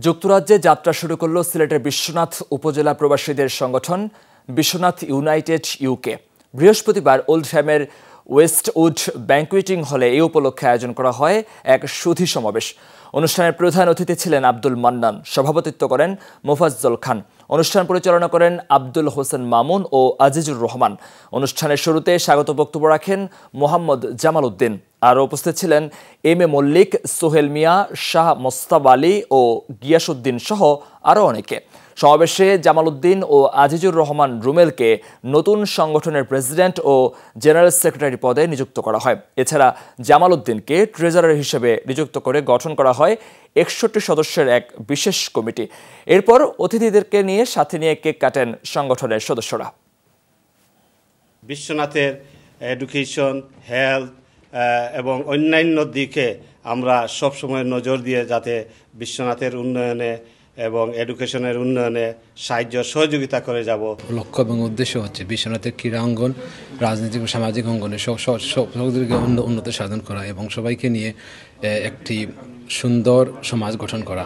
যুক্তরাজ্যে যাত্রা শুরু করল সিলেটের বিশ্বনাথ উপজেলা প্রবাসীদের সংগঠন বিশ্বনাথ ইউনাইটেড ইউকে। বৃহস্পতিবার ওল্ডহ্যামের ওয়েস্টউড ব্যাংকুয়েটিং হলে এই উপলক্ষে আয়োজন করা হয় এক সুধী সমাবেশ। অনুষ্ঠানের প্রধান অতিথি ছিলেন আব্দুল মান্নান, সভাপতিত্ব করেন মোফাজ্জল খান, অনুষ্ঠান পরিচালনা করেন আব্দুল হোসেন মামুন ও আজিজুর রহমান। অনুষ্ঠানের শুরুতে স্বাগত বক্তব্য রাখেন মোহাম্মদ জামাল উদ্দিন। আর উপস্থিত ছিলেন এম এ মল্লিক, সোহেল মিয়া, শাহ মোস্তাব আলী ও গিয়াসউদ্দিন সহ আরও অনেকে। সমাবেশে জামাল উদ্দিন ও আজিজুর রহমান রুমেলকে নতুন সংগঠনের প্রেসিডেন্ট ও জেনারেল সেক্রেটারি পদে নিযুক্ত করা হয়। এছাড়া জামাল উদ্দিনকে ট্রেজারার হিসেবে নিযুক্ত করে গঠন করা হয় 61 সদস্যের এক বিশেষ কমিটি। এরপর অতিথিদেরকে নিয়ে সাথে নিয়ে কেক কাটেন সংগঠনের সদস্যরা। বিশ্বনাথের এডুকেশন, হেলথ এবং অন্যান্য দিকে আমরা সবসময় নজর দিয়ে যাতে বিশ্বনাথের উন্নয়নে এবং এডুকেশনের উন্নয়নে সাহায্য সহযোগিতা করে যাব। লক্ষ্য এবং উদ্দেশ্য হচ্ছে বিশ্বনাথের ক্রীড়া অঙ্গন, রাজনৈতিক ও সামাজিক অঙ্গনে সকলকে উন্নত সাধন করা এবং সবাইকে নিয়ে একটি সুন্দর সমাজ গঠন করা।